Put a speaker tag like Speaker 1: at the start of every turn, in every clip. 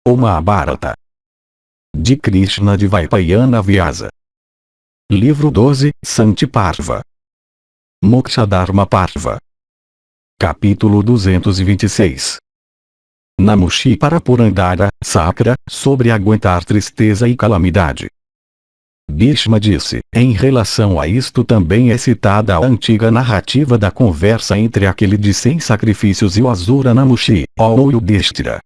Speaker 1: O Mahabharata. De Krishna Dvaipayana Vyasa. Livro 12, Santi Parva. Mokshadharma Parva. Capítulo 226. Namushi para Purandara, Sacra, sobre aguentar tristeza e calamidade. Bhishma disse, em relação a isto também é citada a antiga narrativa da conversa entre aquele de 100 sacrifícios e o Asura Namushi, ó Yudhishthira.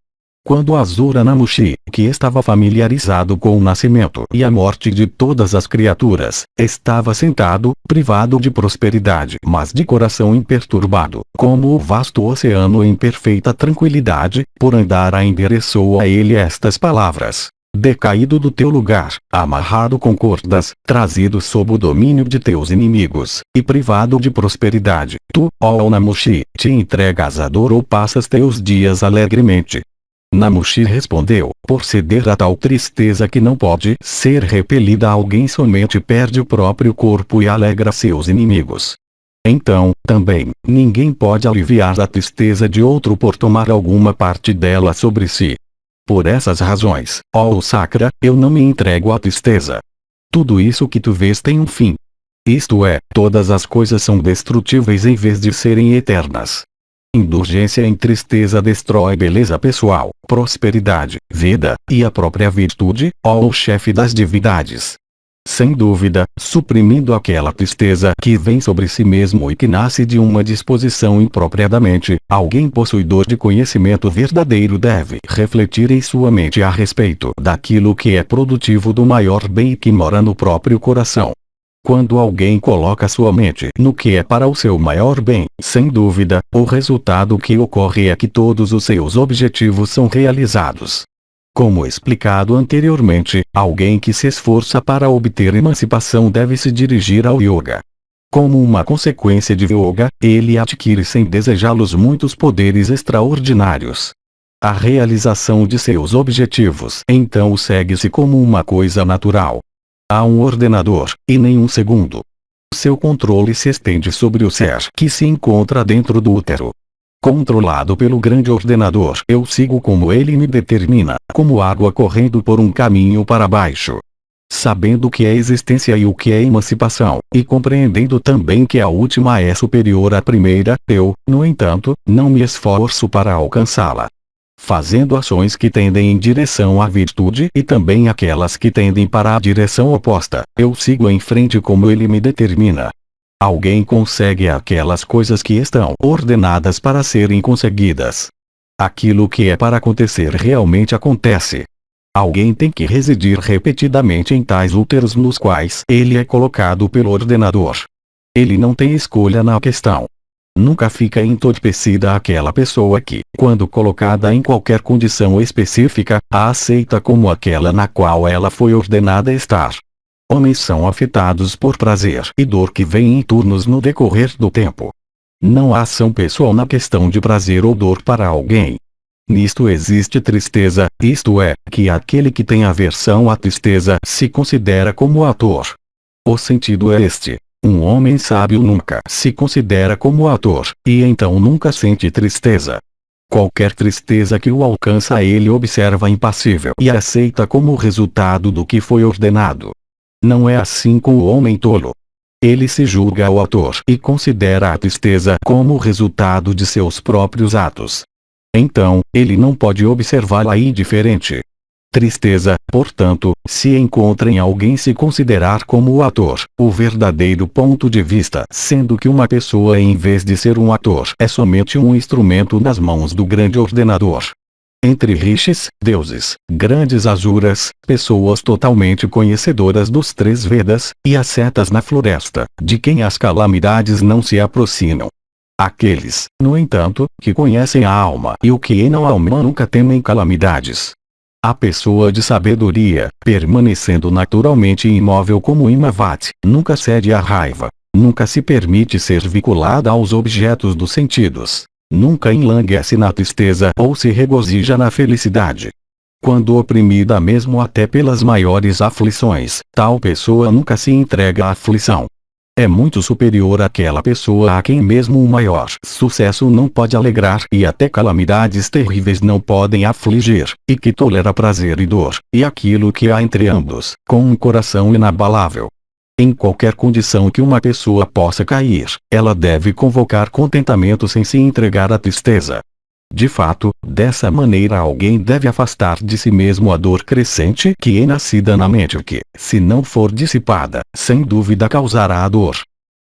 Speaker 1: Quando Asura Namushi, que estava familiarizado com o nascimento e a morte de todas as criaturas, estava sentado, privado de prosperidade, mas de coração imperturbado, como o vasto oceano em perfeita tranquilidade, Purandara endereçou a ele estas palavras: decaído do teu lugar, amarrado com cordas, trazido sob o domínio de teus inimigos, e privado de prosperidade, tu, ó Namushi, te entregas à dor ou passas teus dias alegremente. Namushi respondeu, por ceder a tal tristeza que não pode ser repelida, alguém somente perde o próprio corpo e alegra seus inimigos. Então, também, ninguém pode aliviar a tristeza de outro por tomar alguma parte dela sobre si. Por essas razões, ó Sacra, eu não me entrego à tristeza. Tudo isso que tu vês tem um fim. Isto é, todas as coisas são destrutíveis em vez de serem eternas. Indulgência em tristeza destrói beleza pessoal, prosperidade, vida, e a própria virtude, ó chefe das divindades. Sem dúvida, suprimindo aquela tristeza que vem sobre si mesmo e que nasce de uma disposição imprópria da mente, alguém possuidor de conhecimento verdadeiro deve refletir em sua mente a respeito daquilo que é produtivo do maior bem e que mora no próprio coração. Quando alguém coloca sua mente no que é para o seu maior bem, sem dúvida, o resultado que ocorre é que todos os seus objetivos são realizados. Como explicado anteriormente, alguém que se esforça para obter emancipação deve se dirigir ao yoga. Como uma consequência de yoga, ele adquire sem desejá-los muitos poderes extraordinários. A realização de seus objetivos então segue-se como uma coisa natural. Há um ordenador, e nenhum segundo. Seu controle se estende sobre o ser que se encontra dentro do útero. Controlado pelo grande ordenador, eu sigo como ele me determina, como água correndo por um caminho para baixo. Sabendo o que é existência e o que é emancipação, e compreendendo também que a última é superior à primeira, eu, no entanto, não me esforço para alcançá-la. Fazendo ações que tendem em direção à virtude e também aquelas que tendem para a direção oposta, eu sigo em frente como ele me determina. Alguém consegue aquelas coisas que estão ordenadas para serem conseguidas. Aquilo que é para acontecer realmente acontece. Alguém tem que residir repetidamente em tais úteros nos quais ele é colocado pelo ordenador. Ele não tem escolha na questão. Nunca fica entorpecida aquela pessoa que, quando colocada em qualquer condição específica, a aceita como aquela na qual ela foi ordenada estar. Homens são afetados por prazer e dor que vêm em turnos no decorrer do tempo. Não há ação pessoal na questão de prazer ou dor para alguém. Nisto existe tristeza, isto é, que aquele que tem aversão à tristeza se considera como ator. O sentido é este. Um homem sábio nunca se considera como ator, e então nunca sente tristeza. Qualquer tristeza que o alcança ele observa impassível e aceita como resultado do que foi ordenado. Não é assim com o homem tolo. Ele se julga o ator e considera a tristeza como o resultado de seus próprios atos. Então, ele não pode observá-la indiferente. Tristeza, portanto, se encontra em alguém se considerar como o ator, o verdadeiro ponto de vista, sendo que uma pessoa em vez de ser um ator é somente um instrumento nas mãos do grande ordenador. Entre rishis, deuses, grandes asuras, pessoas totalmente conhecedoras dos 3 Vedas, e ascetas na floresta, de quem as calamidades não se aproximam. Aqueles, no entanto, que conhecem a alma e o que não alma nunca temem calamidades. A pessoa de sabedoria, permanecendo naturalmente imóvel como Imavati, nunca cede à raiva, nunca se permite ser vinculada aos objetos dos sentidos, nunca enlanguece na tristeza ou se regozija na felicidade. Quando oprimida mesmo até pelas maiores aflições, tal pessoa nunca se entrega à aflição. é muito superior àquela pessoa a quem mesmo o maior sucesso não pode alegrar e até calamidades terríveis não podem afligir, e que tolera prazer e dor, e aquilo que há entre ambos, com um coração inabalável. Em qualquer condição que uma pessoa possa cair, ela deve convocar contentamento sem se entregar à tristeza. De fato, dessa maneira alguém deve afastar de si mesmo a dor crescente que é nascida na mente que, se não for dissipada, sem dúvida causará a dor.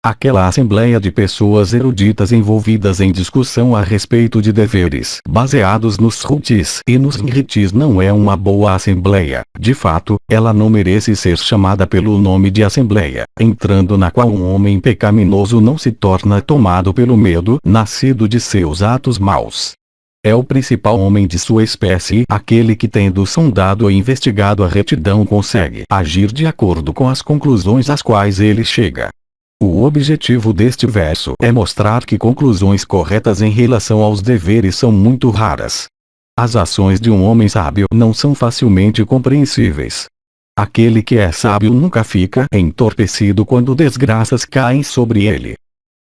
Speaker 1: Aquela assembleia de pessoas eruditas envolvidas em discussão a respeito de deveres baseados nos rutis e nos ritis não é uma boa assembleia. De fato, ela não merece ser chamada pelo nome de assembleia, entrando na qual um homem pecaminoso não se torna tomado pelo medo nascido de seus atos maus. É o principal homem de sua espécie, aquele que, tendo sondado e investigado a retidão, consegue agir de acordo com as conclusões às quais ele chega. O objetivo deste verso é mostrar que conclusões corretas em relação aos deveres são muito raras. As ações de um homem sábio não são facilmente compreensíveis. Aquele que é sábio nunca fica entorpecido quando desgraças caem sobre ele.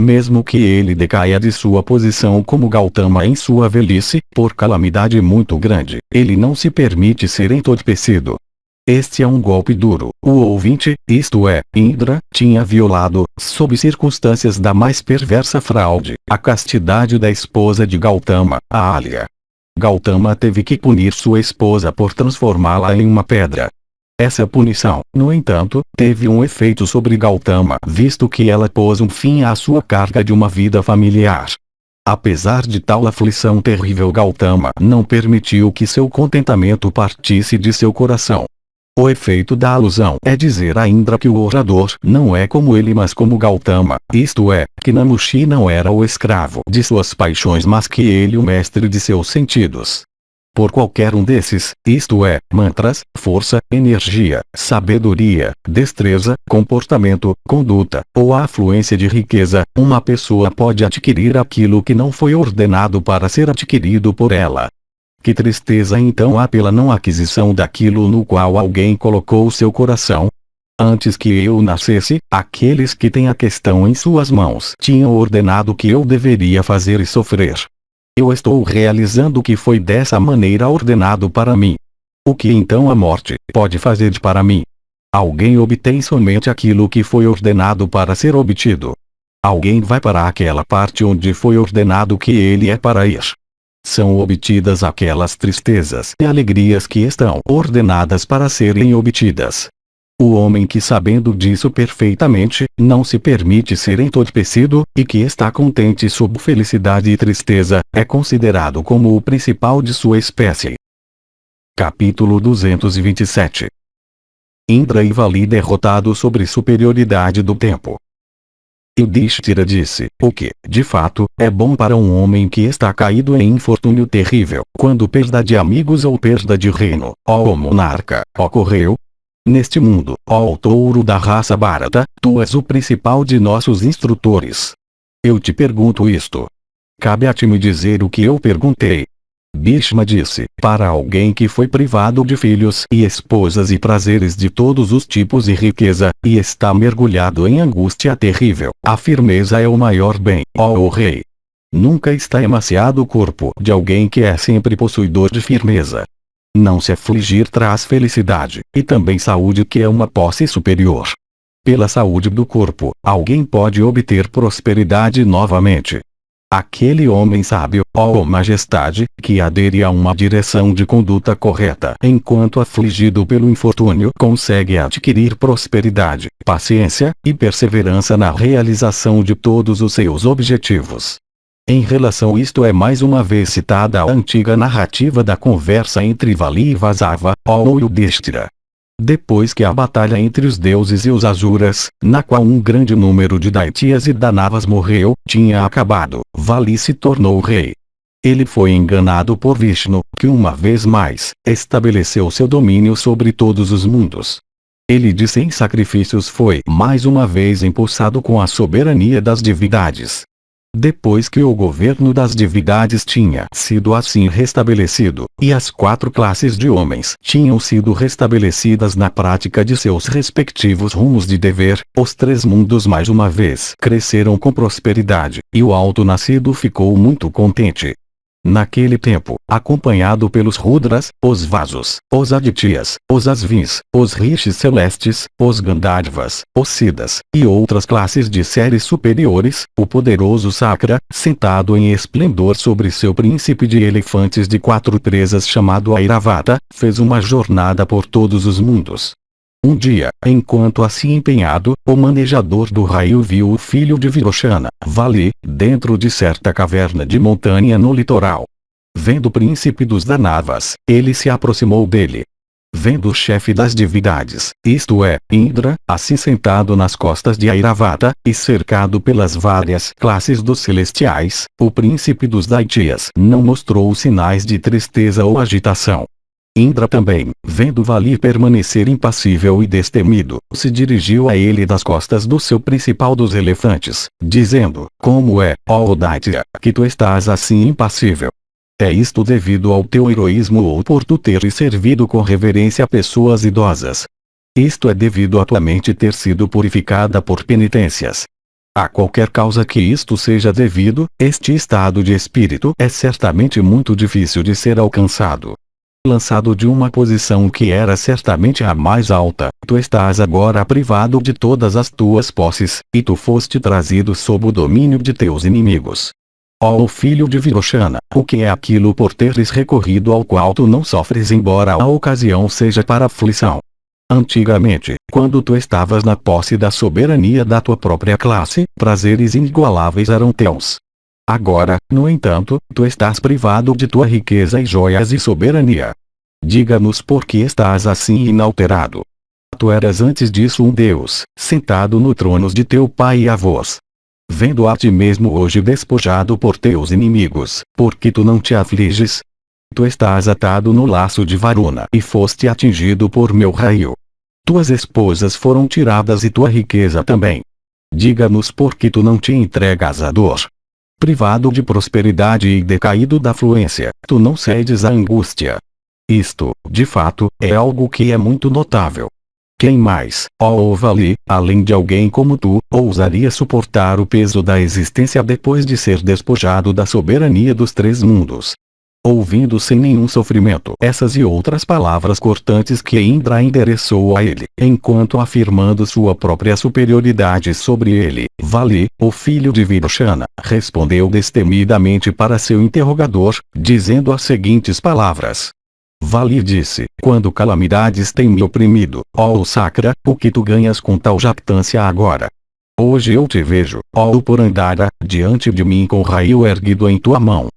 Speaker 1: Mesmo que ele decaia de sua posição como Gautama em sua velhice, por calamidade muito grande, ele não se permite ser entorpecido. Este é um golpe duro. O ouvinte, isto é, Indra, tinha violado, sob circunstâncias da mais perversa fraude, a castidade da esposa de Gautama, a Alia. Gautama teve que punir sua esposa por transformá-la em uma pedra. Essa punição, no entanto, teve um efeito sobre Gautama, visto que ela pôs um fim à sua carga de uma vida familiar. Apesar de tal aflição terrível, Gautama não permitiu que seu contentamento partisse de seu coração. O efeito da alusão é dizer a Indra que o orador não é como ele mas como Gautama, isto é, que Namushi não era o escravo de suas paixões mas que ele o mestre de seus sentidos. Por qualquer um desses, isto é, mantras, força, energia, sabedoria, destreza, comportamento, conduta, ou a afluência de riqueza, uma pessoa pode adquirir aquilo que não foi ordenado para ser adquirido por ela. Que tristeza então há pela não aquisição daquilo no qual alguém colocou seu coração? Antes que eu nascesse, aqueles que têm a questão em suas mãos tinham ordenado que eu deveria fazer e sofrer. Eu estou realizando o que foi dessa maneira ordenado para mim. O que então a morte pode fazer para mim? Alguém obtém somente aquilo que foi ordenado para ser obtido. Alguém vai para aquela parte onde foi ordenado que ele é para ir. São obtidas aquelas tristezas e alegrias que estão ordenadas para serem obtidas. O homem que, sabendo disso perfeitamente, não se permite ser entorpecido, e que está contente sob felicidade e tristeza, é considerado como o principal de sua espécie. Capítulo 227. Indra e Vali derrotado sobre superioridade do tempo. Yudhishthira disse, o que, de fato, é bom para um homem que está caído em infortúnio terrível, quando perda de amigos ou perda de reino, ó monarca, ocorreu? Neste mundo, ó touro da raça Bharata, tu és o principal de nossos instrutores. Eu te pergunto isto. Cabe a ti me dizer o que eu perguntei. Bhishma disse, para alguém que foi privado de filhos e esposas e prazeres de todos os tipos e riqueza, e está mergulhado em angústia terrível, a firmeza é o maior bem, ó rei. Nunca está emaciado o corpo de alguém que é sempre possuidor de firmeza. Não se afligir traz felicidade, e também saúde que é uma posse superior. Pela saúde do corpo, alguém pode obter prosperidade novamente. Aquele homem sábio, ó majestade, que adere a uma direção de conduta correta enquanto afligido pelo infortúnio consegue adquirir prosperidade, paciência, e perseverança na realização de todos os seus objetivos. Em relação a isto é mais uma vez citada a antiga narrativa da conversa entre Vali e Vasava, ó Yudhishthira. Depois que a batalha entre os deuses e os asuras, na qual um grande número de Daityas e Danavas morreu, tinha acabado, Vali se tornou rei. Ele foi enganado por Vishnu, que uma vez mais, estabeleceu seu domínio sobre todos os mundos. Ele de 100 sacrifícios foi mais uma vez empossado com a soberania das divindades. Depois que o governo das divindades tinha sido assim restabelecido, e as 4 classes de homens tinham sido restabelecidas na prática de seus respectivos rumos de dever, os 3 mundos mais uma vez cresceram com prosperidade, e o alto-nascido ficou muito contente. Naquele tempo, acompanhado pelos Rudras, os Vasos, os Adityas, os Asvins, os Rishis celestes, os Gandharvas, os Siddhas, e outras classes de séries superiores, o poderoso Sakra, sentado em esplendor sobre seu príncipe de elefantes de 4 presas chamado Airavata, fez uma jornada por todos os mundos. Um dia, enquanto assim empenhado, o manejador do raio viu o filho de Virochana, Vali, dentro de certa caverna de montanha no litoral. Vendo o príncipe dos Danavas, ele se aproximou dele. Vendo o chefe das divindades, isto é, Indra, assim sentado nas costas de Airavata, e cercado pelas várias classes dos celestiais, o príncipe dos Daityas não mostrou sinais de tristeza ou agitação. Indra também, vendo Vali permanecer impassível e destemido, se dirigiu a ele das costas do seu principal dos elefantes, dizendo: Como é, ó Daitya, que tu estás assim impassível? É isto devido ao teu heroísmo ou por tu teres servido com reverência a pessoas idosas? Isto é devido a tua mente ter sido purificada por penitências. A qualquer causa que isto seja devido, este estado de espírito é certamente muito difícil de ser alcançado. Lançado de uma posição que era certamente a mais alta, tu estás agora privado de todas as tuas posses, e tu foste trazido sob o domínio de teus inimigos. Ó filho de Virochana, o que é aquilo por teres recorrido ao qual tu não sofres embora a ocasião seja para aflição? Antigamente, quando tu estavas na posse da soberania da tua própria classe, prazeres inigualáveis eram teus. Agora, no entanto, tu estás privado de tua riqueza e joias e soberania. Diga-nos por que estás assim inalterado. Tu eras antes disso um Deus, sentado no trono de teu pai e avós. Vendo a ti mesmo hoje despojado por teus inimigos, por que tu não te afliges? Tu estás atado no laço de Varuna e foste atingido por meu raio. Tuas esposas foram tiradas e tua riqueza também. Diga-nos por que tu não te entregas à dor. Privado de prosperidade e decaído da fluência, tu não cedes à angústia. Isto, de fato, é algo que é muito notável. Quem mais, ó Vali, além de alguém como tu, ousaria suportar o peso da existência depois de ser despojado da soberania dos 3 mundos? Ouvindo sem nenhum sofrimento essas e outras palavras cortantes que Indra endereçou a ele, enquanto afirmando sua própria superioridade sobre ele, Vali, o filho de Virochana, respondeu destemidamente para seu interrogador, dizendo as seguintes palavras. Vali disse: Quando calamidades têm me oprimido, ó Sakra, o que tu ganhas com tal jactância agora? Hoje eu te vejo, ó Purandara, diante de mim com o raio erguido em tua mão.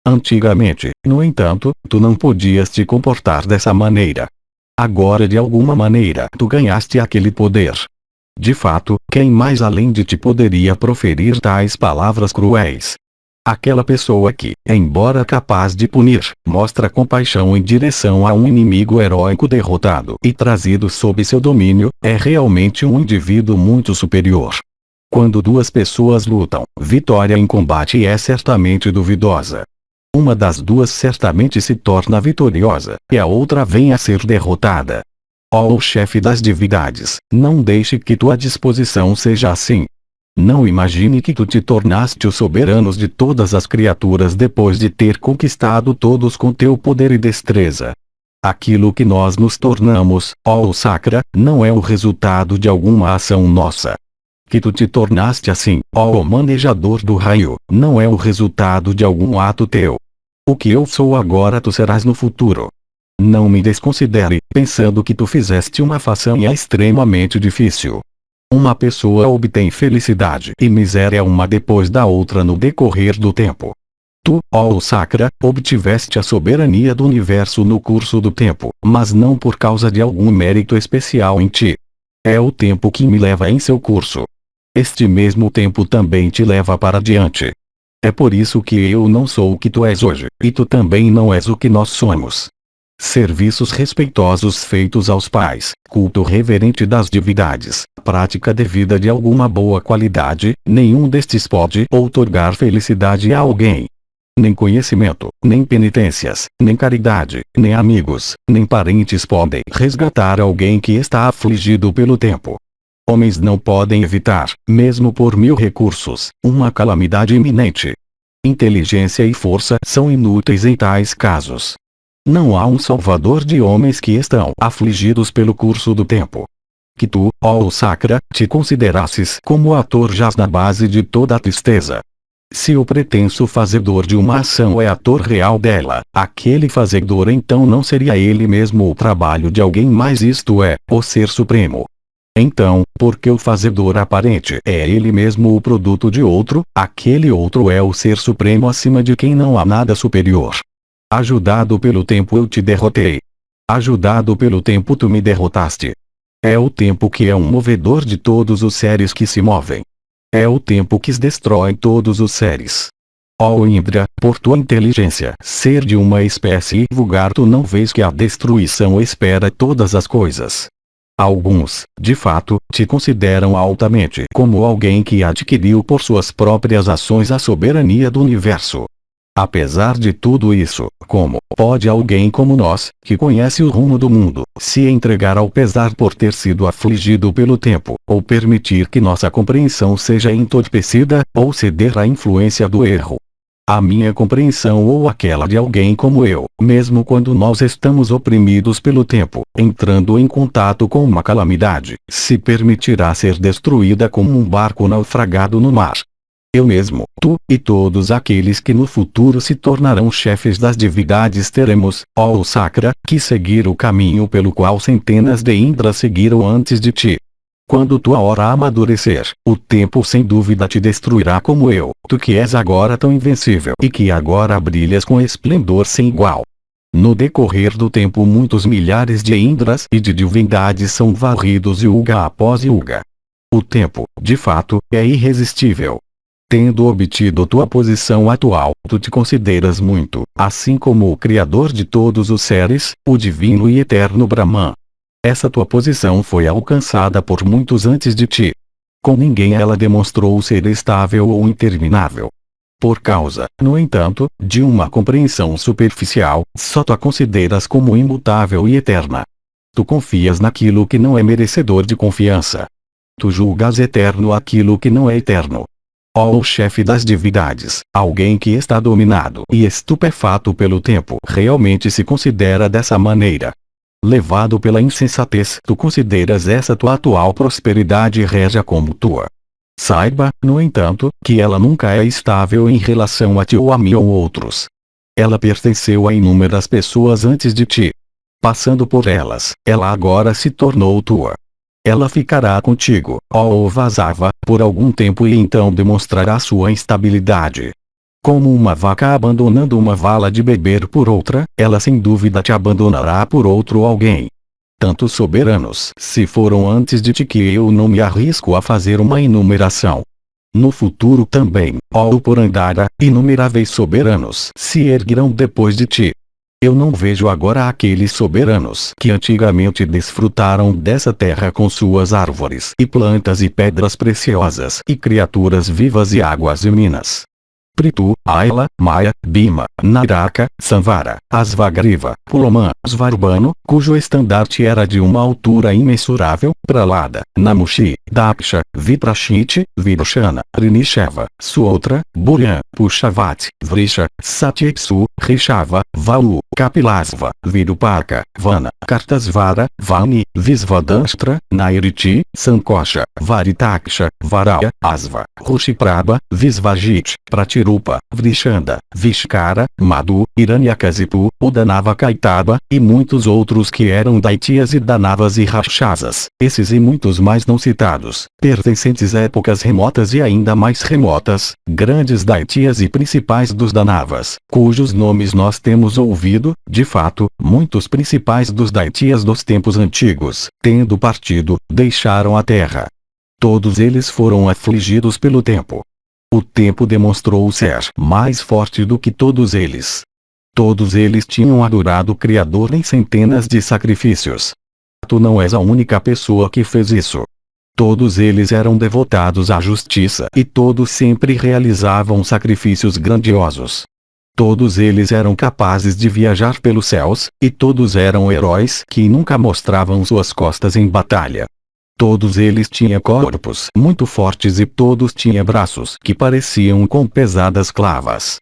Speaker 1: Antigamente, no entanto, tu não podias te comportar dessa maneira. Agora de alguma maneira tu ganhaste aquele poder. De fato, quem mais além de ti poderia proferir tais palavras cruéis? Aquela pessoa que, embora capaz de punir, mostra compaixão em direção a um inimigo heróico derrotado e trazido sob seu domínio, é realmente um indivíduo muito superior. Quando 2 pessoas lutam, vitória em combate é certamente duvidosa. Uma das 2 certamente se torna vitoriosa, e a outra vem a ser derrotada. Ó chefe das divindades, não deixe que tua disposição seja assim. Não imagine que tu te tornaste o soberano de todas as criaturas depois de ter conquistado todos com teu poder e destreza. Aquilo que nós nos tornamos, ó Sakra, não é o resultado de alguma ação nossa. Que tu te tornaste assim, ó manejador do raio, não é o resultado de algum ato teu. O que eu sou agora tu serás no futuro. Não me desconsidere, pensando que tu fizeste uma façanha extremamente difícil. Uma pessoa obtém felicidade e miséria uma depois da outra no decorrer do tempo. Tu, ó Sakra, obtiveste a soberania do universo no curso do tempo, mas não por causa de algum mérito especial em ti. É o tempo que me leva em seu curso. Este mesmo tempo também te leva para diante. É por isso que eu não sou o que tu és hoje, e tu também não és o que nós somos. serviços respeitosos feitos aos pais, culto reverente das divindades, prática devida de alguma boa qualidade, nenhum destes pode outorgar felicidade a alguém. Nem conhecimento, nem penitências, nem caridade, nem amigos, nem parentes podem resgatar alguém que está afligido pelo tempo. Homens não podem evitar, mesmo por 1000 recursos, uma calamidade iminente. Inteligência e força são inúteis em tais casos. Não há um salvador de homens que estão afligidos pelo curso do tempo. Que tu, ó Sacra, te considerasses como ator jaz na base de toda a tristeza. Se o pretenso fazedor de uma ação é ator real dela, aquele fazedor então não seria ele mesmo o trabalho de alguém, mas isto é, o Ser Supremo. Então, porque o fazedor aparente é ele mesmo o produto de outro, aquele outro é o Ser Supremo acima de quem não há nada superior. Ajudado pelo tempo eu te derrotei. Ajudado pelo tempo tu me derrotaste. É o tempo que é um movedor de todos os seres que se movem. É o tempo que destrói todos os seres. Ó Indra, por tua inteligência, ser de uma espécie vulgar, tu não vês que a destruição espera todas as coisas. Alguns, de fato, te consideram altamente como alguém que adquiriu por suas próprias ações a soberania do universo. Apesar de tudo isso, como pode alguém como nós, que conhece o rumo do mundo, se entregar ao pesar por ter sido afligido pelo tempo, ou permitir que nossa compreensão seja entorpecida, ou ceder à influência do erro? A minha compreensão ou aquela de alguém como eu, mesmo quando nós estamos oprimidos pelo tempo, entrando em contato com uma calamidade, se permitirá ser destruída como um barco naufragado no mar. Eu mesmo, tu, e todos aqueles que no futuro se tornarão chefes das divindades teremos, ó Sacra, que seguir o caminho pelo qual centenas de Indras seguiram antes de ti. Quando tua hora amadurecer, o tempo sem dúvida te destruirá como eu, tu que és agora tão invencível e que agora brilhas com esplendor sem igual. No decorrer do tempo muitos milhares de Indras e de divindades são varridos yuga após yuga. O tempo, de fato, é irresistível. Tendo obtido tua posição atual, tu te consideras muito, assim como o Criador de todos os seres, o divino e eterno Brahman. Essa tua posição foi alcançada por muitos antes de ti. Com ninguém ela demonstrou ser estável ou interminável. Por causa, no entanto, de uma compreensão superficial, só tu a consideras como imutável e eterna. Tu confias naquilo que não é merecedor de confiança. Tu julgas eterno aquilo que não é eterno. Ó chefe das divindades, alguém que está dominado e estupefato pelo tempo realmente se considera dessa maneira. Levado pela insensatez, tu consideras essa tua atual prosperidade régia como tua. Saiba, no entanto, que ela nunca é estável em relação a ti ou a mim ou outros. Ela pertenceu a inúmeras pessoas antes de ti. Passando por elas, ela agora se tornou tua. Ela ficará contigo, ó Vasava, por algum tempo e então demonstrará sua instabilidade. Como uma vaca abandonando uma vala de beber por outra, ela sem dúvida te abandonará por outro alguém. Tantos soberanos se foram antes de ti que eu não me arrisco a fazer uma enumeração. No futuro também, ó Purandara, inumeráveis soberanos se erguerão depois de ti. Eu não vejo agora aqueles soberanos que antigamente desfrutaram dessa terra com suas árvores e plantas e pedras preciosas e criaturas vivas e águas e minas. Prithu, Aila, Maya, Bhima, Naraka, Samvara, Asvagriva, Pulaman, Svarbano, cujo estandarte era de uma altura imensurável, Pralada, Namushi, Daksha, Viprashiti, Viroshana, Rinisheva, Suotra, Buryan, Pushavat, Vrisha, Satyapsu, Rishava, Valu, Kapilasva, Virupaka, Vana, Kartasvara, Vani, Visvadashtra, Nairiti, Sankosha, Varitaksha, Varaya, Asva, Rushiprabha, Visvajit, Pratirupa, Vrishanda, Vishkara, Madhu, Hiranyakasipu, Udanava Kaitaba, e muitos outros que eram Daitias e Danavas e Rakshasas, esses e muitos mais não citados, pertencentes a épocas remotas e ainda mais remotas, grandes Daitias e principais dos Danavas, cujos nomes nós temos ouvido, de fato, muitos principais dos Daitias dos tempos antigos, tendo partido, deixaram a terra. Todos eles foram afligidos pelo tempo. O tempo demonstrou ser mais forte do que todos eles. Todos eles tinham adorado o Criador em centenas de sacrifícios. Tu não és a única pessoa que fez isso. Todos eles eram devotados à justiça e todos sempre realizavam sacrifícios grandiosos. Todos eles eram capazes de viajar pelos céus, e todos eram heróis que nunca mostravam suas costas em batalha. Todos eles tinham corpos muito fortes e todos tinham braços que pareciam com pesadas clavas.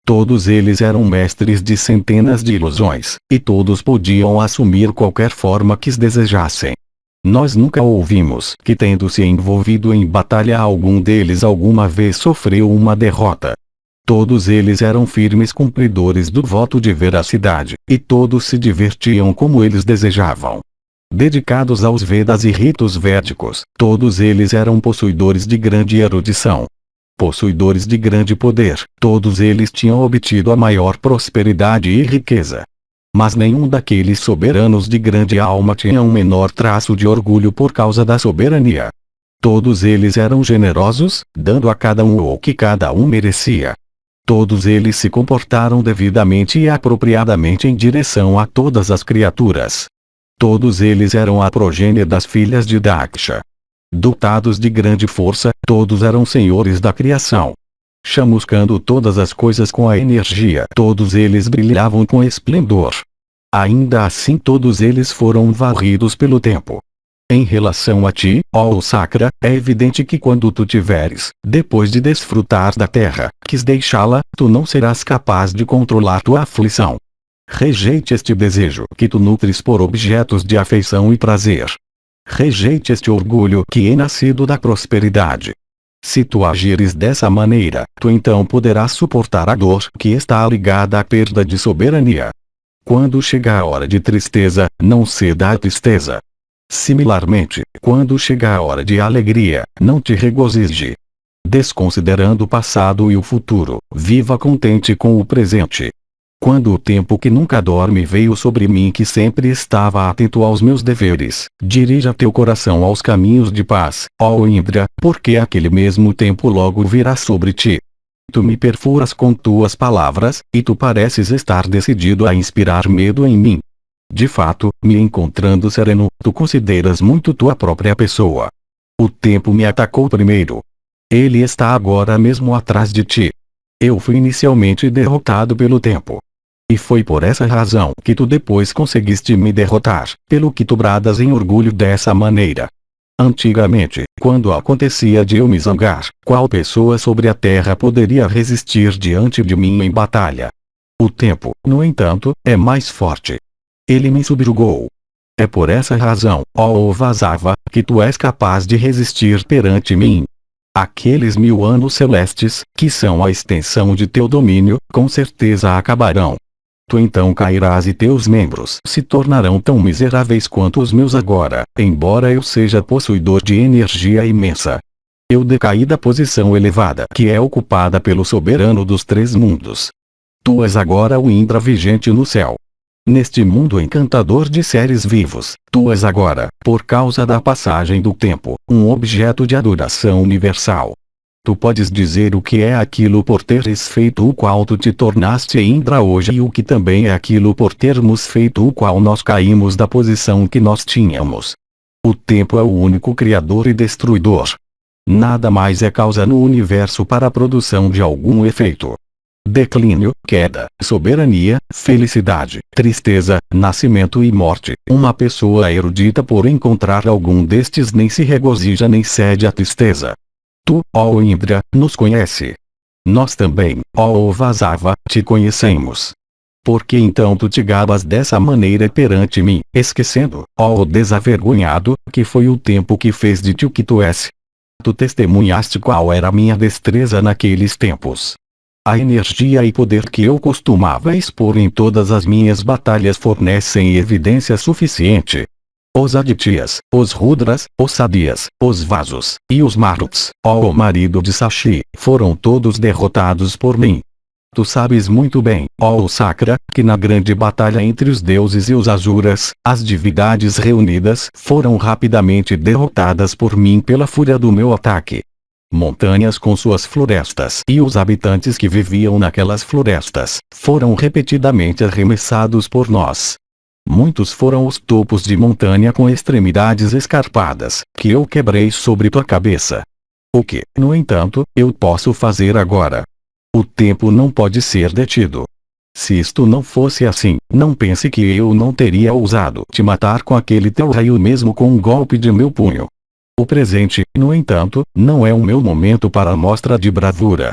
Speaker 1: Todos eles eram mestres de centenas de ilusões, e todos podiam assumir qualquer forma que desejassem. Nós nunca ouvimos que, tendo se envolvido em batalha, algum deles alguma vez sofreu uma derrota. Todos eles eram firmes cumpridores do voto de veracidade, e todos se divertiam como eles desejavam. Dedicados aos Vedas e ritos védicos, todos eles eram possuidores de grande erudição. Possuidores de grande poder, todos eles tinham obtido a maior prosperidade e riqueza. Mas nenhum daqueles soberanos de grande alma tinha um menor traço de orgulho por causa da soberania. Todos eles eram generosos, dando a cada um o que cada um merecia. Todos eles se comportaram devidamente e apropriadamente em direção a todas as criaturas. Todos eles eram a progênie das filhas de Daksha. Dotados de grande força, todos eram senhores da criação. Chamuscando todas as coisas com a energia, todos eles brilhavam com esplendor. Ainda assim todos eles foram varridos pelo tempo. Em relação a ti, ó Sakra, é evidente que quando tu tiveres, depois de desfrutar da terra, quis deixá-la, tu não serás capaz de controlar tua aflição. Rejeite este desejo que tu nutres por objetos de afeição e prazer. Rejeite este orgulho que é nascido da prosperidade. Se tu agires dessa maneira, tu então poderás suportar a dor que está ligada à perda de soberania. Quando chegar a hora de tristeza, não ceda à tristeza. Similarmente, quando chegar a hora de alegria, não te regozije. Desconsiderando o passado e o futuro, viva contente com o presente. Quando o tempo que nunca dorme veio sobre mim, que sempre estava atento aos meus deveres, dirija teu coração aos caminhos de paz, ó Indra, porque aquele mesmo tempo logo virá sobre ti. Tu me perfuras com tuas palavras, e tu pareces estar decidido a inspirar medo em mim. De fato, me encontrando sereno, tu consideras muito tua própria pessoa. O tempo me atacou primeiro. Ele está agora mesmo atrás de ti. Eu fui inicialmente derrotado pelo tempo. E foi por essa razão que tu depois conseguiste me derrotar, pelo que tu bradas em orgulho dessa maneira. Antigamente, quando acontecia de eu me zangar, qual pessoa sobre a terra poderia resistir diante de mim em batalha? O tempo, no entanto, é mais forte. Ele me subjugou. É por essa razão, ó Vasava, que tu és capaz de resistir perante mim. Aqueles 1000 anos celestes, que são a extensão de teu domínio, com certeza acabarão. Tu então cairás e teus membros se tornarão tão miseráveis quanto os meus agora, embora eu seja possuidor de energia imensa. Eu decaí da posição elevada que é ocupada pelo soberano dos 3 mundos. Tu és agora o Indra vigente no céu. Neste mundo encantador de seres vivos, tu és agora, por causa da passagem do tempo, um objeto de adoração universal. Tu podes dizer o que é aquilo por teres feito o qual tu te tornaste Indra hoje e o que também é aquilo por termos feito o qual nós caímos da posição que nós tínhamos. O tempo é o único criador e destruidor. Nada mais é causa no universo para a produção de algum efeito. Declínio, queda, soberania, felicidade, tristeza, nascimento e morte. Uma pessoa erudita por encontrar algum destes nem se regozija nem cede à tristeza. Tu, ó Indra, nos conhece. Nós também, ó Vasava, te conhecemos. Por que então tu te gabas dessa maneira perante mim, esquecendo, ó desavergonhado, que foi o tempo que fez de ti o que tu és? Tu testemunhaste qual era a minha destreza naqueles tempos. A energia e poder que eu costumava expor em todas as minhas batalhas fornecem evidência suficiente. Os Adityas, os Rudras, os Sadias, os Vasos, e os Maruts, ó marido de Sashi, foram todos derrotados por mim. Tu sabes muito bem, ó Sakra, que na grande batalha entre os deuses e os Asuras, as divindades reunidas foram rapidamente derrotadas por mim pela fúria do meu ataque. montanhas com suas florestas e os habitantes que viviam naquelas florestas, foram repetidamente arremessados por nós. Muitos foram os topos de montanha com extremidades escarpadas, que eu quebrei sobre tua cabeça. O que, no entanto, eu posso fazer agora? O tempo não pode ser detido. Se isto não fosse assim, não pense que eu não teria ousado te matar com aquele teu raio mesmo com um golpe de meu punho. O presente, no entanto, não é o meu momento para mostra de bravura.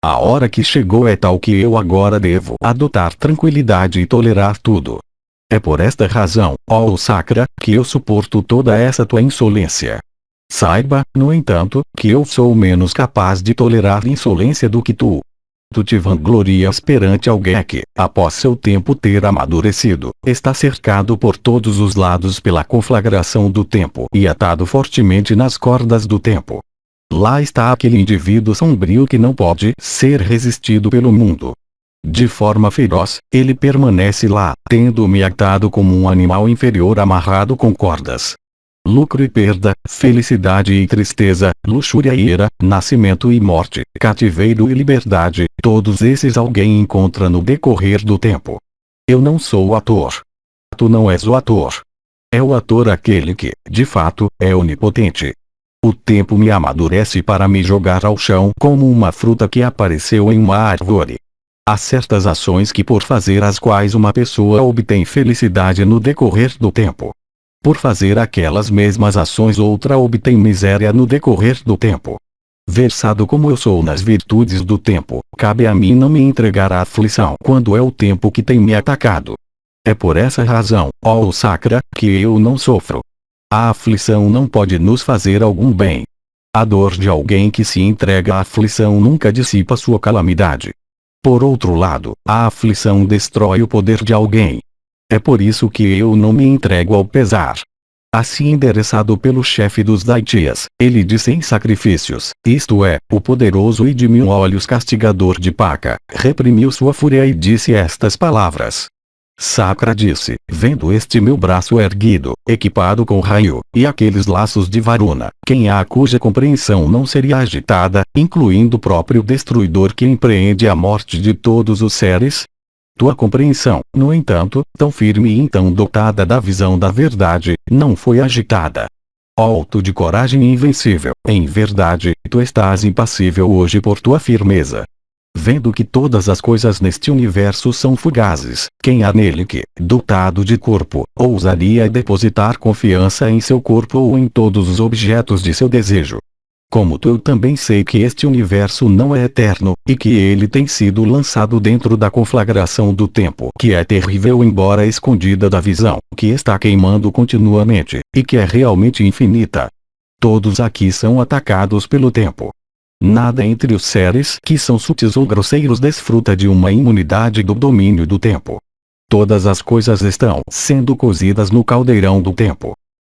Speaker 1: A hora que chegou é tal que eu agora devo adotar tranquilidade e tolerar tudo. É por esta razão, ó Osaka, que eu suporto toda essa tua insolência. Saiba, no entanto, que eu sou menos capaz de tolerar insolência do que tu. Tu te vanglorias perante alguém que, após seu tempo ter amadurecido, está cercado por todos os lados pela conflagração do tempo e atado fortemente nas cordas do tempo. Lá está aquele indivíduo sombrio que não pode ser resistido pelo mundo. De forma feroz, ele permanece lá, tendo-me atado como um animal inferior amarrado com cordas. Lucro e perda, felicidade e tristeza, luxúria e ira, nascimento e morte, cativeiro e liberdade, todos esses alguém encontra no decorrer do tempo. Eu não sou o ator. Tu não és o ator. É o ator aquele que, de fato, é onipotente. O tempo me amadurece para me jogar ao chão como uma fruta que apareceu em uma árvore. Há certas ações que por fazer as quais uma pessoa obtém felicidade no decorrer do tempo. Por fazer aquelas mesmas ações outra obtém miséria no decorrer do tempo. Versado como eu sou nas virtudes do tempo, cabe a mim não me entregar à aflição quando é o tempo que tem me atacado. É por essa razão, ó Osaka, que eu não sofro. A aflição não pode nos fazer algum bem. A dor de alguém que se entrega à aflição nunca dissipa sua calamidade. Por outro lado, a aflição destrói o poder de alguém. É por isso que eu não me entrego ao pesar. Assim endereçado pelo chefe dos Daitias, ele disse em sacrifícios, isto é, o poderoso e de mil olhos castigador de Paka, reprimiu sua fúria e disse estas palavras. Sakra disse, vendo este meu braço erguido, equipado com raio, e aqueles laços de Varuna, quem há cuja compreensão não seria agitada, incluindo o próprio destruidor que empreende a morte de todos os seres? Tua compreensão, no entanto, tão firme e tão dotada da visão da verdade, não foi agitada. Alto de coragem invencível, em verdade, tu estás impassível hoje por tua firmeza. Vendo que todas as coisas neste universo são fugazes, quem há nele que, dotado de corpo, ousaria depositar confiança em seu corpo ou em todos os objetos de seu desejo? Como tu, eu também sei que este universo não é eterno, e que ele tem sido lançado dentro da conflagração do tempo, que é terrível embora escondida da visão, que está queimando continuamente, e que é realmente infinita. Todos aqui são atacados pelo tempo. Nada entre os seres que são sutis ou grosseiros desfruta de uma imunidade do domínio do tempo. Todas as coisas estão sendo cozidas no caldeirão do tempo.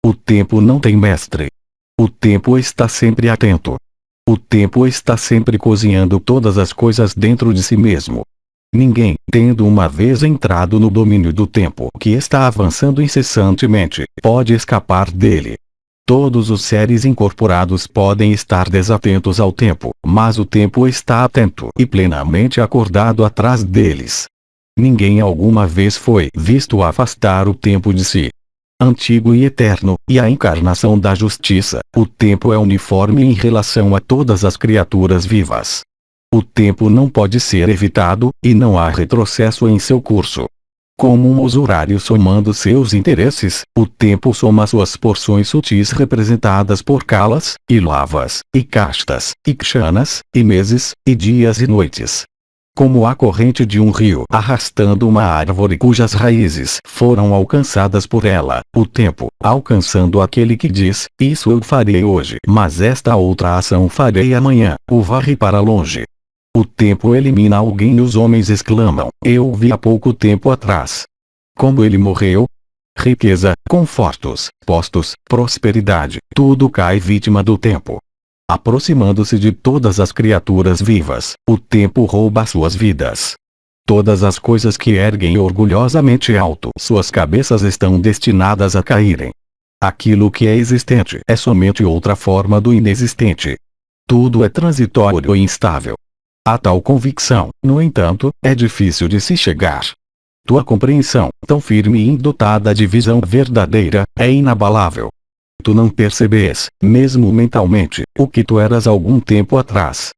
Speaker 1: O tempo não tem mestre. O tempo está sempre atento. O tempo está sempre cozinhando todas as coisas dentro de si mesmo. Ninguém, tendo uma vez entrado no domínio do tempo que está avançando incessantemente, pode escapar dele. Todos os seres incorporados podem estar desatentos ao tempo, mas o tempo está atento e plenamente acordado atrás deles. Ninguém alguma vez foi visto afastar o tempo de si. Antigo e eterno, e a encarnação da justiça, o tempo é uniforme em relação a todas as criaturas vivas. O tempo não pode ser evitado, e não há retrocesso em seu curso. Como um usurário somando seus interesses, o tempo soma suas porções sutis representadas por kalas, e lavas, e castas, e kshanas, e meses, e dias e noites. Como a corrente de um rio arrastando uma árvore cujas raízes foram alcançadas por ela, o tempo, alcançando aquele que diz, isso eu farei hoje, mas esta outra ação farei amanhã, o varre para longe. O tempo elimina alguém e os homens exclamam, eu o vi há pouco tempo atrás. Como ele morreu? Riqueza, confortos, postos, prosperidade, tudo cai vítima do tempo. Aproximando-se de todas as criaturas vivas, o tempo rouba suas vidas. Todas as coisas que erguem orgulhosamente alto suas cabeças estão destinadas a caírem. Aquilo que é existente é somente outra forma do inexistente. Tudo é transitório e instável. A tal convicção, no entanto, é difícil de se chegar. Tua compreensão, tão firme e dotada de visão verdadeira, é inabalável. Tu não percebes, mesmo mentalmente, o que tu eras algum tempo atrás.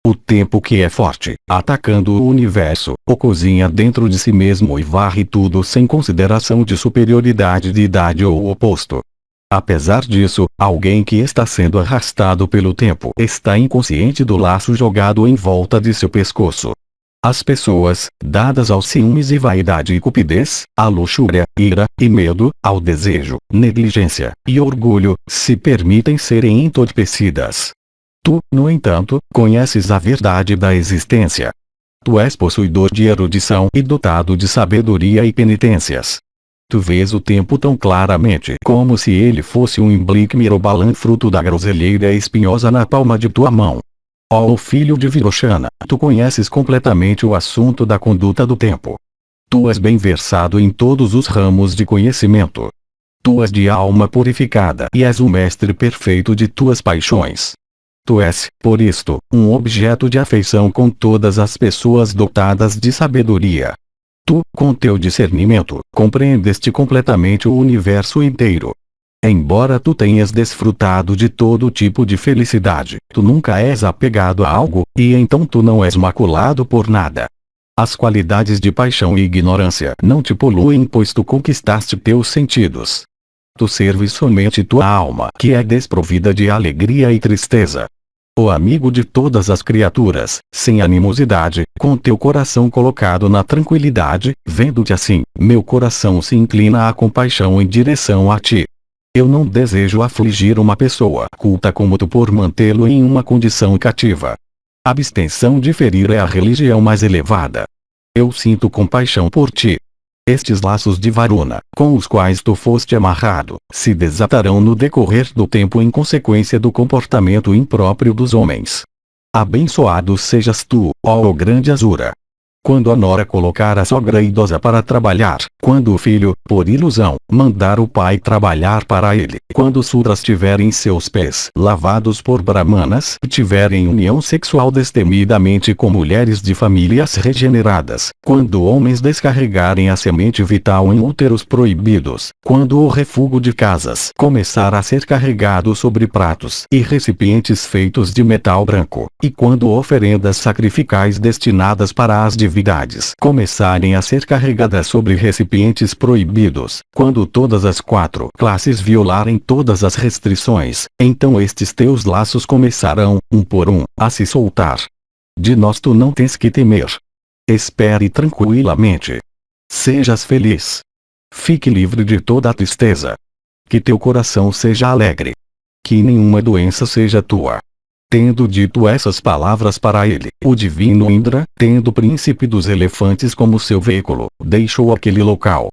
Speaker 1: O tempo que é forte, atacando o universo, o cozinha dentro de si mesmo e varre tudo sem consideração de superioridade de idade ou o oposto. Apesar disso, alguém que está sendo arrastado pelo tempo está inconsciente do laço jogado em volta de seu pescoço. As pessoas, dadas aos ciúmes e vaidade e cupidez, à luxúria, ira e medo, ao desejo, negligência e orgulho, se permitem serem entorpecidas. Tu, no entanto, conheces a verdade da existência. Tu és possuidor de erudição e dotado de sabedoria e penitências. Tu vês o tempo tão claramente como se ele fosse um imblique mirobalan fruto da groselheira espinhosa na palma de tua mão. Ó filho de Virochana, tu conheces completamente o assunto da conduta do tempo. Tu és bem versado em todos os ramos de conhecimento. Tu és de alma purificada e és o mestre perfeito de tuas paixões. Tu és, por isto, um objeto de afeição com todas as pessoas dotadas de sabedoria. Tu, com teu discernimento, compreendeste completamente o universo inteiro. Embora tu tenhas desfrutado de todo tipo de felicidade, tu nunca és apegado a algo, e então tu não és maculado por nada. As qualidades de paixão e ignorância não te poluem, pois tu conquistaste teus sentidos. Tu serves somente tua alma, que é desprovida de alegria e tristeza. O amigo de todas as criaturas, sem animosidade, com teu coração colocado na tranquilidade, vendo-te assim, meu coração se inclina à compaixão em direção a ti. Eu não desejo afligir uma pessoa culta como tu por mantê-lo em uma condição cativa. A abstenção de ferir é a religião mais elevada. Eu sinto compaixão por ti. Estes laços de Varuna, com os quais tu foste amarrado, se desatarão no decorrer do tempo em consequência do comportamento impróprio dos homens. Abençoado sejas tu, ó grande Asura. Quando a nora colocar a sogra idosa para trabalhar, quando o filho, por ilusão, mandar o pai trabalhar para ele, quando sudras tiverem seus pés lavados por brahmanas e tiverem união sexual destemidamente com mulheres de famílias regeneradas, quando homens descarregarem a semente vital em úteros proibidos, quando o refúgio de casas começar a ser carregado sobre pratos e recipientes feitos de metal branco, e quando oferendas sacrificais destinadas para as divindades começarem a ser carregadas sobre recipientes proibidos, quando todas as quatro classes violarem todas as restrições, então estes teus laços começarão, um por um, a se soltar. De nós tu não tens que temer. Espere tranquilamente. Sejas feliz. Fique livre de toda a tristeza. Que teu coração seja alegre. Que nenhuma doença seja tua. Tendo dito essas palavras para ele, o divino Indra, tendo o príncipe dos elefantes como seu veículo, deixou aquele local.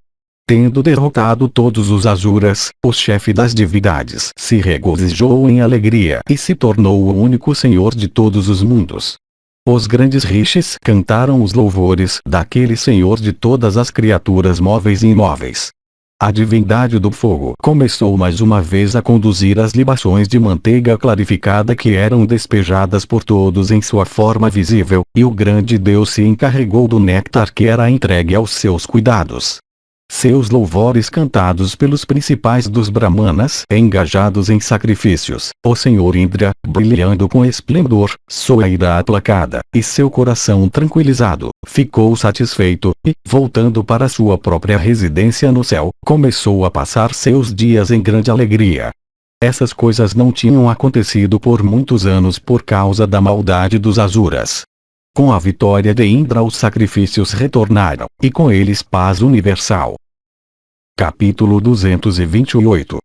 Speaker 1: Tendo derrotado todos os Asuras, o chefe das divindades se regozijou em alegria e se tornou o único senhor de todos os mundos. Os grandes rishis cantaram os louvores daquele senhor de todas as criaturas móveis e imóveis. A divindade do fogo começou mais uma vez a conduzir as libações de manteiga clarificada que eram despejadas por todos em sua forma visível, e o grande Deus se encarregou do néctar que era entregue aos seus cuidados. Seus louvores cantados pelos principais dos brahmanas engajados em sacrifícios, o senhor Indra, brilhando com esplendor, sua ira aplacada, e seu coração tranquilizado, ficou satisfeito, e, voltando para sua própria residência no céu, começou a passar seus dias em grande alegria. Essas coisas não tinham acontecido por muitos anos por causa da maldade dos Asuras. Com a vitória de Indra os sacrifícios retornaram, e com eles paz universal. Capítulo 228.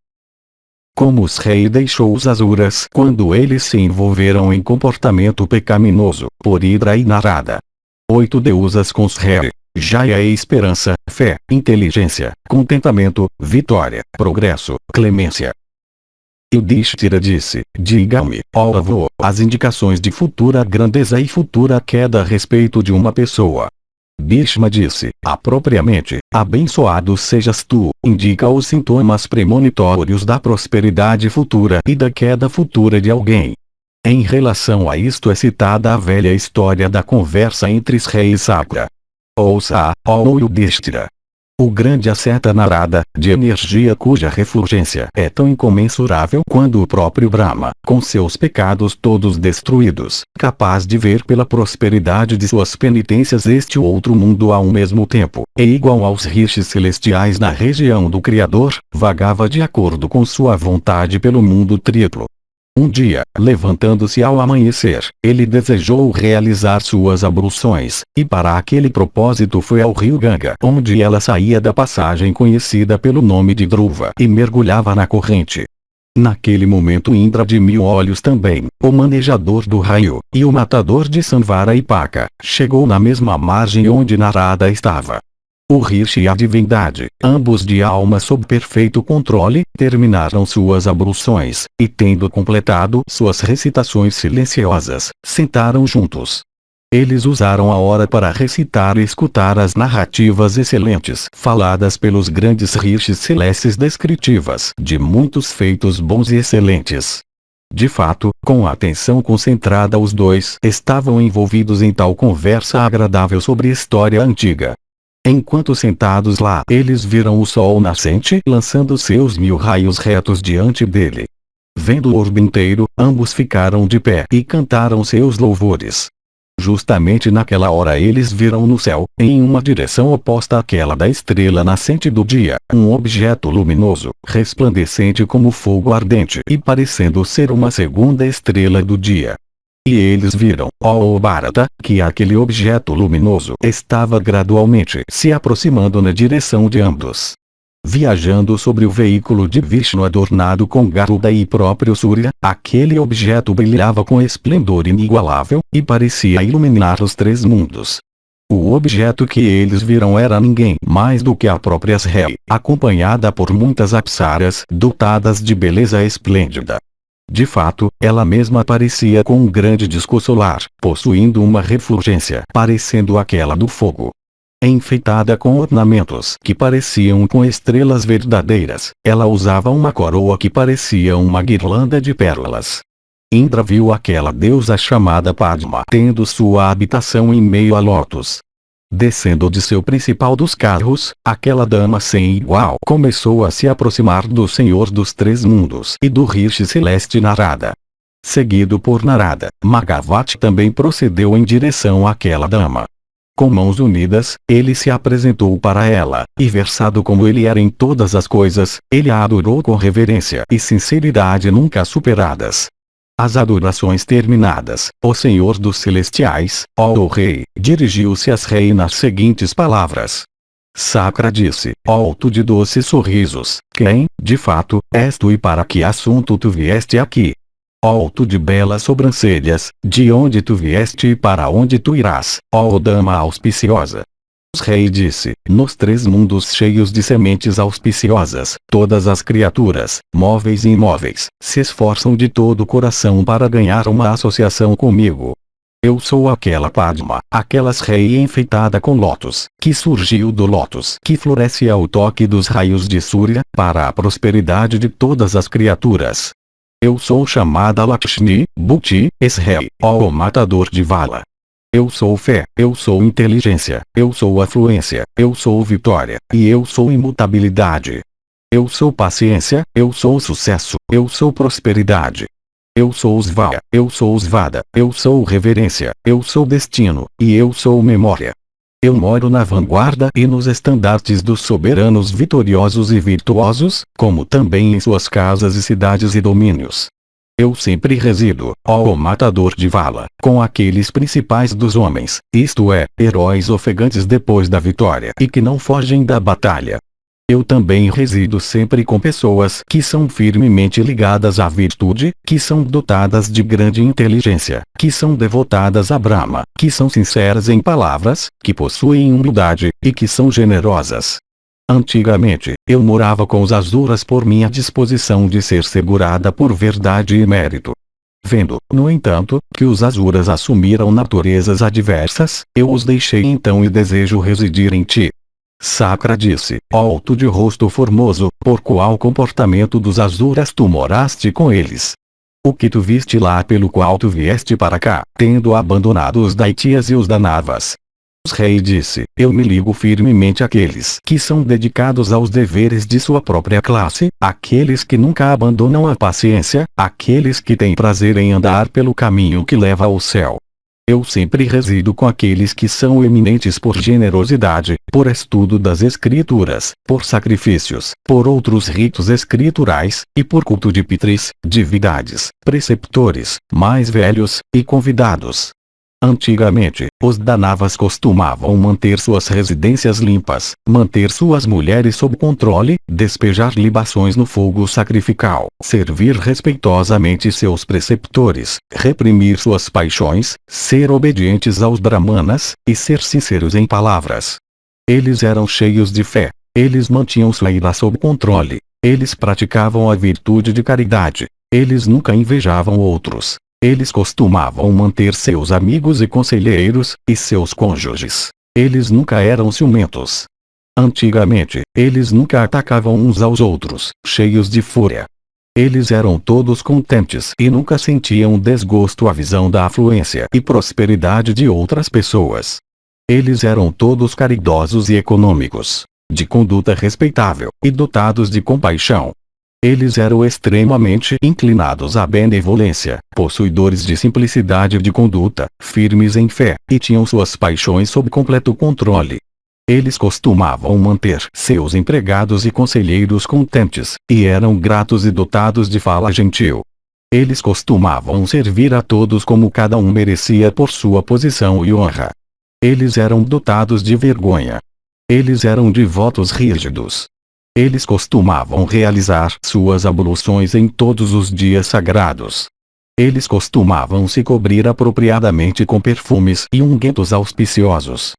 Speaker 1: Como os reis deixou os Asuras quando eles se envolveram em comportamento pecaminoso, por Indra e Narada. 8 deusas com os reis. Jaya é esperança, fé, inteligência, contentamento, vitória, progresso, clemência. Yudhishthira disse, diga-me, ó avô, as indicações de futura grandeza e futura queda a respeito de uma pessoa. Bhishma disse, apropriamente, abençoado sejas tu, indica os sintomas premonitórios da prosperidade futura e da queda futura de alguém. Em relação a isto é citada a velha história da conversa entre Srey e Sakra. Ouça, ó Yudhishthira. O grande asceta Narada, de energia cuja refulgência é tão incomensurável quanto o próprio Brahma, com seus pecados todos destruídos, capaz de ver pela prosperidade de suas penitências este outro mundo ao mesmo tempo, e igual aos rishis celestiais na região do Criador, vagava de acordo com sua vontade pelo mundo triplo. Um dia, levantando-se ao amanhecer, ele desejou realizar suas abluções, e para aquele propósito foi ao rio Ganga, onde ela saía da passagem conhecida pelo nome de Dhruva e mergulhava na corrente. Naquele momento Indra de 1000 olhos também, o manejador do raio, e o matador de Samvara e Paka, chegou na mesma margem onde Narada estava. O rishi e a divindade, ambos de alma sob perfeito controle, terminaram suas abluções, e tendo completado suas recitações silenciosas, sentaram juntos. Eles usaram a hora para recitar e escutar as narrativas excelentes faladas pelos grandes rishis celestes descritivas de muitos feitos bons e excelentes. De fato, com a atenção concentrada os dois estavam envolvidos em tal conversa agradável sobre história antiga. Enquanto sentados lá, eles viram o sol nascente lançando seus 1000 raios retos diante dele. Vendo o orbe inteiro, ambos ficaram de pé e cantaram seus louvores. Justamente naquela hora eles viram no céu, em uma direção oposta àquela da estrela nascente do dia, um objeto luminoso, resplandecente como fogo ardente e parecendo ser uma segunda estrela do dia. E eles viram, ó Bharata, que aquele objeto luminoso estava gradualmente se aproximando na direção de ambos. Viajando sobre o veículo de Vishnu adornado com Garuda e próprio Surya, aquele objeto brilhava com esplendor inigualável, e parecia iluminar os 3 mundos. O objeto que eles viram era ninguém mais do que a própria Srey, acompanhada por muitas apsaras dotadas de beleza esplêndida. De fato, ela mesma aparecia com um grande disco solar, possuindo uma refulgência parecendo aquela do fogo. Enfeitada com ornamentos que pareciam com estrelas verdadeiras, ela usava uma coroa que parecia uma guirlanda de pérolas. Indra viu aquela deusa chamada Padma tendo sua habitação em meio a lótus. Descendo de seu principal dos carros, aquela dama sem igual começou a se aproximar do Senhor dos 3 mundos e do rishi celeste Narada. Seguido por Narada, Magavati também procedeu em direção àquela dama. Com mãos unidas, ele se apresentou para ela, e versado como ele era em todas as coisas, ele a adorou com reverência e sinceridade nunca superadas. As adorações terminadas, o Senhor dos Celestiais, ó Rei, dirigiu-se a Srey nas seguintes palavras. Sakra disse, ó tu de doces sorrisos, quem, de fato, és tu e para que assunto tu vieste aqui? Ó tu de belas sobrancelhas, de onde tu vieste e para onde tu irás, ó dama auspiciosa? Rei disse, nos 3 mundos cheios de sementes auspiciosas, todas as criaturas, móveis e imóveis, se esforçam de todo o coração para ganhar uma associação comigo. Eu sou aquela Padma, aquela Srey enfeitada com lótus, que surgiu do lótus que floresce ao toque dos raios de Surya, para a prosperidade de todas as criaturas. Eu sou chamada Lakshmi, Bhuti, Srey, ó matador de Vala. Eu sou fé, eu sou inteligência, eu sou afluência, eu sou vitória, e eu sou imutabilidade. Eu sou paciência, eu sou sucesso, eu sou prosperidade. Eu sou Svaya, eu sou Svada, eu sou reverência, eu sou destino, e eu sou memória. Eu moro na vanguarda e nos estandartes dos soberanos vitoriosos e virtuosos, como também em suas casas e cidades e domínios. Eu sempre resido, ó matador de Vala, com aqueles principais dos homens, isto é, heróis ofegantes depois da vitória e que não fogem da batalha. Eu também resido sempre com pessoas que são firmemente ligadas à virtude, que são dotadas de grande inteligência, que são devotadas a Brahma, que são sinceras em palavras, que possuem humildade, e que são generosas. Antigamente, eu morava com os Asuras por minha disposição de ser segurada por verdade e mérito. Vendo, no entanto, que os Asuras assumiram naturezas adversas, eu os deixei então e desejo residir em ti. Sakra disse, ó tu de rosto formoso, por qual comportamento dos Asuras tu moraste com eles? O que tu viste lá pelo qual tu vieste para cá, tendo abandonado os Daitias e os Danavas? O rei disse: eu me ligo firmemente àqueles que são dedicados aos deveres de sua própria classe, aqueles que nunca abandonam a paciência, aqueles que têm prazer em andar pelo caminho que leva ao céu. Eu sempre resido com aqueles que são eminentes por generosidade, por estudo das escrituras, por sacrifícios, por outros ritos escriturais, e por culto de pitris, divindades, preceptores, mais velhos, e convidados. Antigamente, os Danavas costumavam manter suas residências limpas, manter suas mulheres sob controle, despejar libações no fogo sacrificial, servir respeitosamente seus preceptores, reprimir suas paixões, ser obedientes aos Brahmanas, e ser sinceros em palavras. Eles eram cheios de fé, eles mantinham sua ira sob controle, eles praticavam a virtude de caridade, eles nunca invejavam outros. Eles costumavam manter seus amigos e conselheiros, e seus cônjuges. Eles nunca eram ciumentos. Antigamente, eles nunca atacavam uns aos outros, cheios de fúria. Eles eram todos contentes e nunca sentiam desgosto à visão da afluência e prosperidade de outras pessoas. Eles eram todos caridosos e econômicos, de conduta respeitável, e dotados de compaixão. Eles eram extremamente inclinados à benevolência, possuidores de simplicidade de conduta, firmes em fé, e tinham suas paixões sob completo controle. Eles costumavam manter seus empregados e conselheiros contentes, e eram gratos e dotados de fala gentil. Eles costumavam servir a todos como cada um merecia por sua posição e honra. Eles eram dotados de vergonha. Eles eram devotos rígidos. Eles costumavam realizar suas abluções em todos os dias sagrados. Eles costumavam se cobrir apropriadamente com perfumes e ungüentos auspiciosos.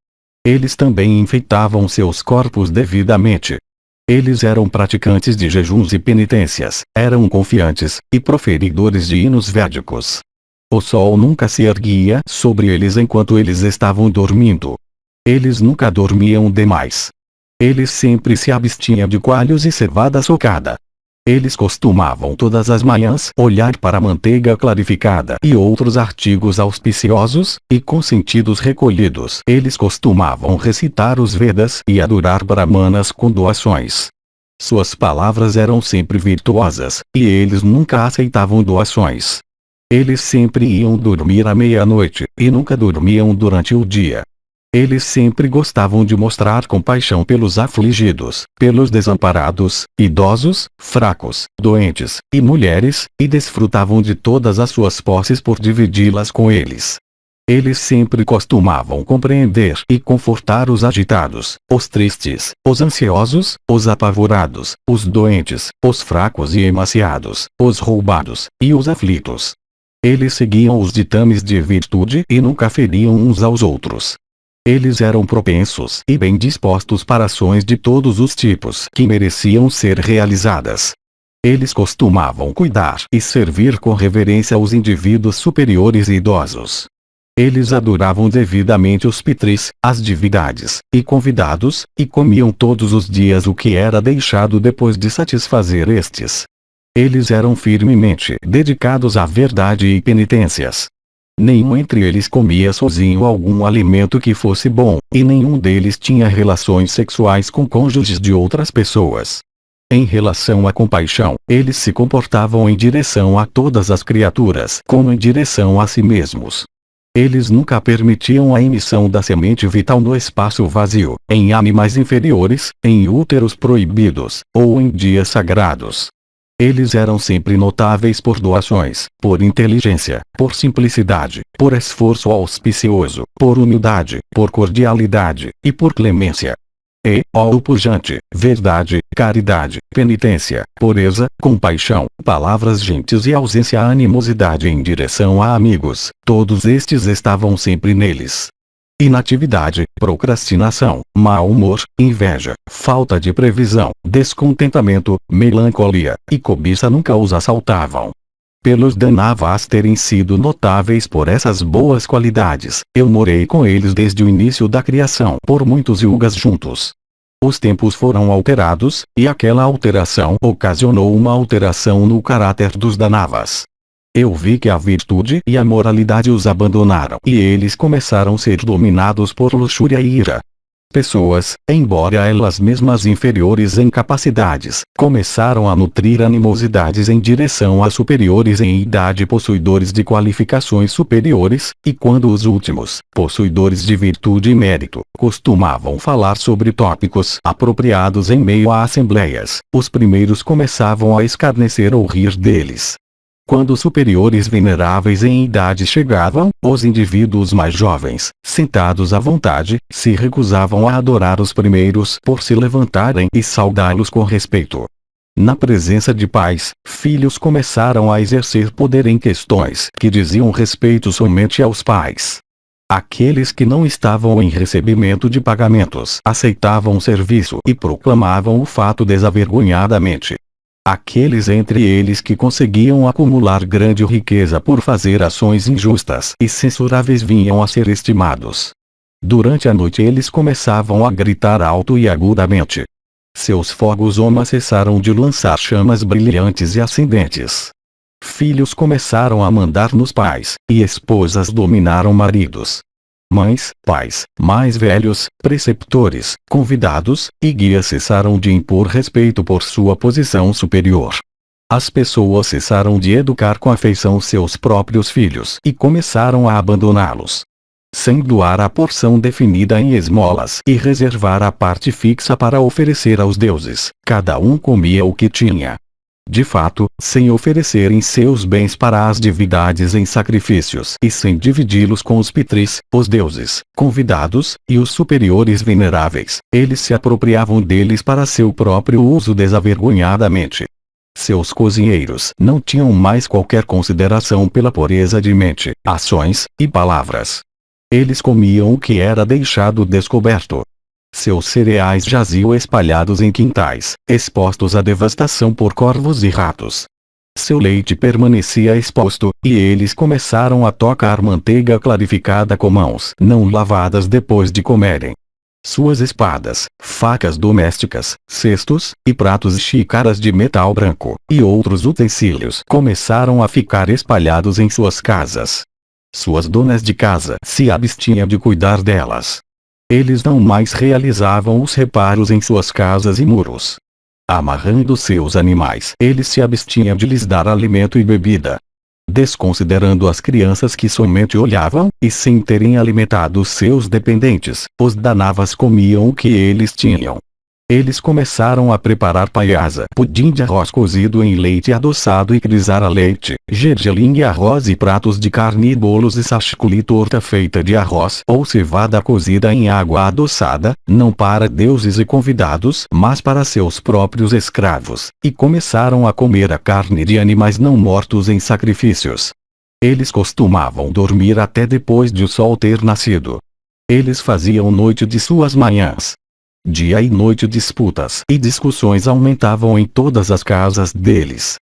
Speaker 1: Eles também enfeitavam seus corpos devidamente. Eles eram praticantes de jejuns e penitências, eram confiantes, e proferidores de hinos védicos. O sol nunca se erguia sobre eles enquanto eles estavam dormindo. Eles nunca dormiam demais. Eles sempre se abstinham de coalhos e cevada socada. Eles costumavam todas as manhãs olhar para a manteiga clarificada e outros artigos auspiciosos, e com sentidos recolhidos eles costumavam recitar os Vedas e adorar Brahmanas com doações. Suas palavras eram sempre virtuosas, e eles nunca aceitavam doações. Eles sempre iam dormir à meia-noite, e nunca dormiam durante o dia. Eles sempre gostavam de mostrar compaixão pelos afligidos, pelos desamparados, idosos, fracos, doentes, e mulheres, e desfrutavam de todas as suas posses por dividi-las com eles. Eles sempre costumavam compreender e confortar os agitados, os tristes, os ansiosos, os apavorados, os doentes, os fracos e emaciados, os roubados, e os aflitos. Eles seguiam os ditames de virtude e nunca feriam uns aos outros. Eles eram propensos e bem dispostos para ações de todos os tipos que mereciam ser realizadas. Eles costumavam cuidar e servir com reverência aos indivíduos superiores e idosos. Eles adoravam devidamente os pitris, as divindades, e convidados, e comiam todos os dias o que era deixado depois de satisfazer estes. Eles eram firmemente dedicados à verdade e penitências. Nenhum entre eles comia sozinho algum alimento que fosse bom, e nenhum deles tinha relações sexuais com cônjuges de outras pessoas. Em relação à compaixão, eles se comportavam em direção a todas as criaturas como em direção a si mesmos. Eles nunca permitiam a emissão da semente vital no espaço vazio, em animais inferiores, em úteros proibidos, ou em dias sagrados. Eles eram sempre notáveis por doações, por inteligência, por simplicidade, por esforço auspicioso, por humildade, por cordialidade, e por clemência. E, ó o pujante, verdade, caridade, penitência, pureza, compaixão, palavras gentis e ausência animosidade em direção a amigos, todos estes estavam sempre neles. Inatividade, procrastinação, mau humor, inveja, falta de previsão, descontentamento, melancolia, e cobiça nunca os assaltavam. Pelos Danavas terem sido notáveis por essas boas qualidades, eu morei com eles desde o início da criação por muitos yugas juntos. Os tempos foram alterados, e aquela alteração ocasionou uma alteração no caráter dos Danavas. Eu vi que a virtude e a moralidade os abandonaram e eles começaram a ser dominados por luxúria e ira. Pessoas, embora elas mesmas inferiores em capacidades, começaram a nutrir animosidades em direção a superiores em idade possuidores de qualificações superiores, e quando os últimos, possuidores de virtude e mérito, costumavam falar sobre tópicos apropriados em meio a assembleias, os primeiros começavam a escarnecer ou rir deles. Quando os superiores veneráveis em idade chegavam, os indivíduos mais jovens, sentados à vontade, se recusavam a adorar os primeiros por se levantarem e saudá-los com respeito. Na presença de pais, filhos começaram a exercer poder em questões que diziam respeito somente aos pais. Aqueles que não estavam em recebimento de pagamentos aceitavam o serviço e proclamavam o fato desavergonhadamente. Aqueles entre eles que conseguiam acumular grande riqueza por fazer ações injustas e censuráveis vinham a ser estimados. Durante a noite eles começavam a gritar alto e agudamente. Seus fogos Oma cessaram de lançar chamas brilhantes e ascendentes. Filhos começaram a mandar nos pais, e esposas dominaram maridos. Mães, pais, mais velhos, preceptores, convidados, e guias cessaram de impor respeito por sua posição superior. As pessoas cessaram de educar com afeição seus próprios filhos e começaram a abandoná-los. Sem doar a porção definida em esmolas e reservar a parte fixa para oferecer aos deuses, cada um comia o que tinha. De fato, sem oferecerem seus bens para as divindades em sacrifícios e sem dividi-los com os pitris, os deuses, convidados, e os superiores veneráveis, eles se apropriavam deles para seu próprio uso desavergonhadamente. Seus cozinheiros não tinham mais qualquer consideração pela pureza de mente, ações, e palavras. Eles comiam o que era deixado descoberto. Seus cereais jaziam espalhados em quintais, expostos à devastação por corvos e ratos. Seu leite permanecia exposto, e eles começaram a tocar manteiga clarificada com mãos não lavadas depois de comerem. Suas espadas, facas domésticas, cestos, e pratos e xícaras de metal branco, e outros utensílios começaram a ficar espalhados em suas casas. Suas donas de casa se abstinham de cuidar delas. Eles não mais realizavam os reparos em suas casas e muros. Amarrando seus animais, eles se abstinham de lhes dar alimento e bebida. Desconsiderando as crianças que somente olhavam, e sem terem alimentado seus dependentes, os danavas comiam o que eles tinham. Eles começaram a preparar paiasa, pudim de arroz cozido em leite adoçado e crisara leite, gergelim e arroz e pratos de carne e bolos e sashkuli torta feita de arroz ou cevada cozida em água adoçada, não para deuses e convidados, mas para seus próprios escravos, e começaram a comer a carne de animais não mortos em sacrifícios. Eles costumavam dormir até depois de o sol ter nascido. Eles faziam noite de suas manhãs. Dia e noite disputas e discussões aumentavam em todas as casas deles.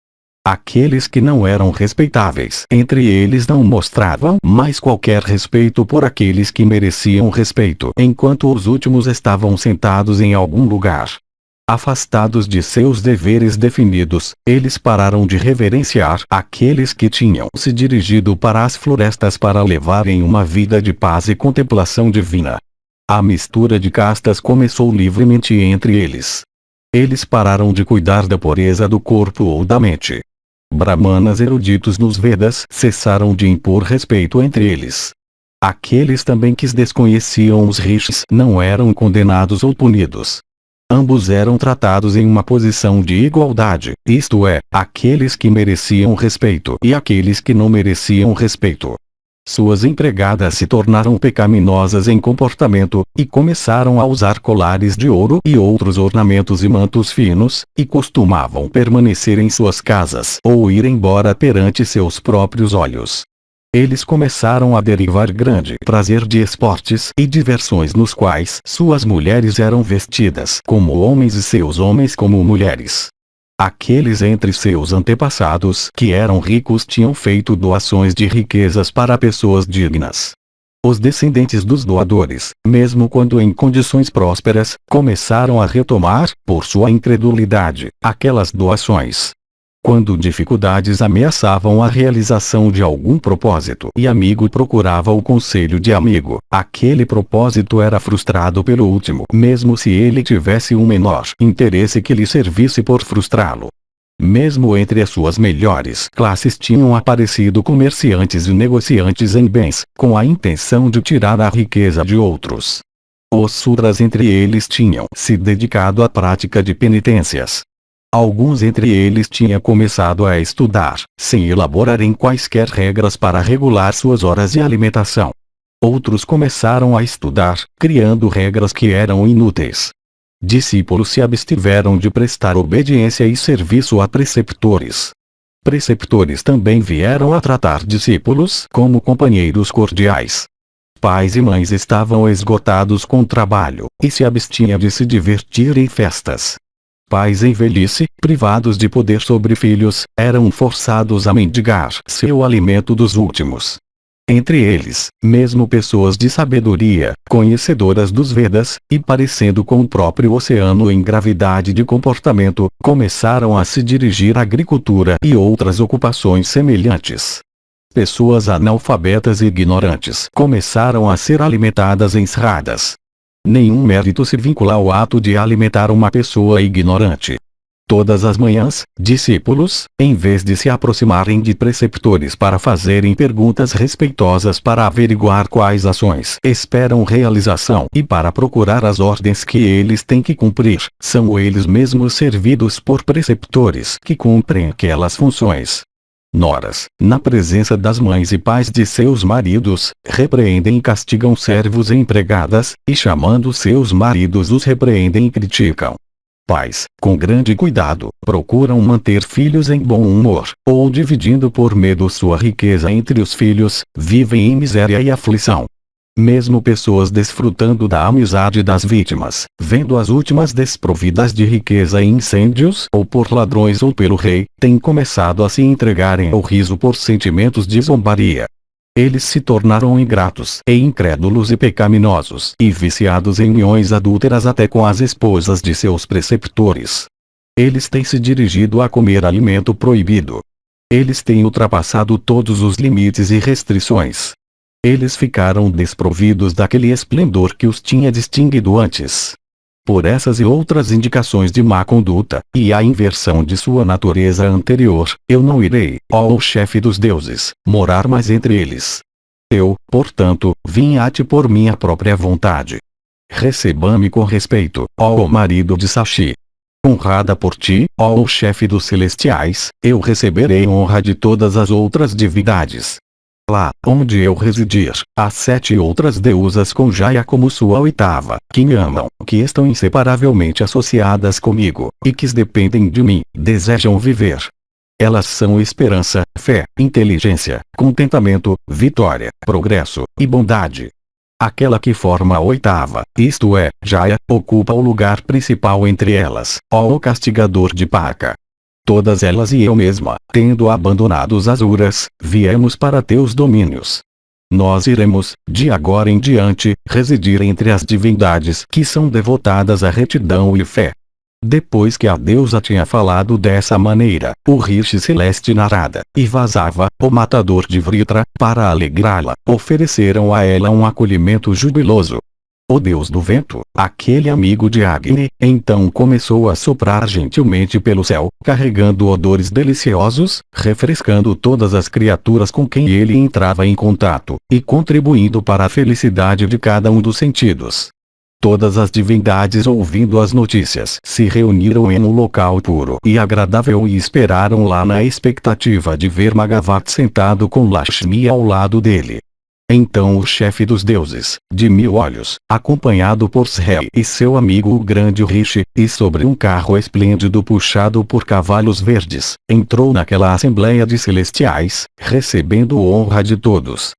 Speaker 1: Aqueles que não eram respeitáveis entre eles não mostravam mais qualquer respeito por aqueles que mereciam respeito enquanto os últimos estavam sentados em algum lugar. Afastados de seus deveres definidos, eles pararam de reverenciar aqueles que tinham se dirigido para as florestas para levarem uma vida de paz e contemplação divina. A mistura de castas começou livremente entre eles. Eles pararam de cuidar da pureza do corpo ou da mente. Brahmanas eruditos nos Vedas cessaram de impor respeito entre eles. Aqueles também que desconheciam os rishis não eram condenados ou punidos. Ambos eram tratados em uma posição de igualdade, isto é, aqueles que mereciam respeito e aqueles que não mereciam respeito. Suas empregadas se tornaram pecaminosas em comportamento, e começaram a usar colares de ouro e outros ornamentos e mantos finos, e costumavam permanecer em suas casas ou ir embora perante seus próprios olhos. Eles começaram a derivar grande prazer de esportes e diversões nos quais suas mulheres eram vestidas como homens e seus homens como mulheres. Aqueles entre seus antepassados que eram ricos tinham feito doações de riquezas para pessoas dignas. Os descendentes dos doadores, mesmo quando em condições prósperas, começaram a retomar, por sua incredulidade, aquelas doações. Quando dificuldades ameaçavam a realização de algum propósito e amigo procurava o conselho de amigo, aquele propósito era frustrado pelo último, mesmo se ele tivesse um menor interesse que lhe servisse por frustrá-lo. Mesmo entre as suas melhores classes tinham aparecido comerciantes e negociantes em bens, com a intenção de tirar a riqueza de outros. Os sudras entre eles tinham se dedicado à prática de penitências. Alguns entre eles tinham começado a estudar, sem elaborarem quaisquer regras para regular suas horas de alimentação. Outros começaram a estudar, criando regras que eram inúteis. Discípulos se abstiveram de prestar obediência e serviço a preceptores. Preceptores também vieram a tratar discípulos como companheiros cordiais. Pais e mães estavam esgotados com trabalho, e se abstinham de se divertir em festas. Pais em velhice, privados de poder sobre filhos, eram forçados a mendigar seu alimento dos últimos. Entre eles, mesmo pessoas de sabedoria, conhecedoras dos Vedas, e parecendo com o próprio oceano em gravidade de comportamento, começaram a se dirigir à agricultura e outras ocupações semelhantes. Pessoas analfabetas e ignorantes começaram a ser alimentadas em sradas. Nenhum mérito se vincula ao ato de alimentar uma pessoa ignorante. Todas as manhãs, discípulos, em vez de se aproximarem de preceptores para fazerem perguntas respeitosas para averiguar quais ações esperam realização e para procurar as ordens que eles têm que cumprir, são eles mesmos servidos por preceptores que cumprem aquelas funções. Noras, na presença das mães e pais de seus maridos, repreendem e castigam servos e empregadas, e chamando seus maridos os repreendem e criticam. Pais, com grande cuidado, procuram manter filhos em bom humor, ou dividindo por medo sua riqueza entre os filhos, vivem em miséria e aflição. Mesmo pessoas desfrutando da amizade das vítimas, vendo as últimas desprovidas de riqueza em incêndios ou por ladrões ou pelo rei, têm começado a se entregarem ao riso por sentimentos de zombaria. Eles se tornaram ingratos e incrédulos e pecaminosos e viciados em uniões adúlteras até com as esposas de seus preceptores. Eles têm se dirigido a comer alimento proibido. Eles têm ultrapassado todos os limites e restrições. Eles ficaram desprovidos daquele esplendor que os tinha distinguido antes. Por essas e outras indicações de má conduta, e a inversão de sua natureza anterior, eu não irei, ó chefe dos deuses, morar mais entre eles. Eu, portanto, vim a ti por minha própria vontade. Receba-me com respeito, ó marido de Sashi. Honrada por ti, ó chefe dos celestiais, eu receberei honra de todas as outras divindades. Lá, onde eu residir, há 7 outras deusas com Jaya como sua oitava, que me amam, que estão inseparavelmente associadas comigo, e que dependem de mim, desejam viver. Elas são esperança, fé, inteligência, contentamento, vitória, progresso, e bondade. Aquela que forma a oitava, isto é, Jaya, ocupa o lugar principal entre elas, ó castigador de Paka. Todas elas e eu mesma, tendo abandonado os Asuras, viemos para teus domínios. Nós iremos, de agora em diante, residir entre as divindades que são devotadas à retidão e fé. Depois que a deusa tinha falado dessa maneira, o Rishi Celeste Narada, e Vasava, o matador de Vritra, para alegrá-la, ofereceram a ela um acolhimento jubiloso. O deus do vento, aquele amigo de Agni, então começou a soprar gentilmente pelo céu, carregando odores deliciosos, refrescando todas as criaturas com quem ele entrava em contato, e contribuindo para a felicidade de cada um dos sentidos. Todas as divindades, ouvindo as notícias, se reuniram em um local puro e agradável e esperaram lá na expectativa de ver Magavat sentado com Lakshmi ao lado dele. Então o chefe dos deuses, de 1000 olhos, acompanhado por Srei e seu amigo o grande Rishi, e sobre um carro esplêndido puxado por cavalos verdes, entrou naquela assembleia de celestiais, recebendo honra de todos.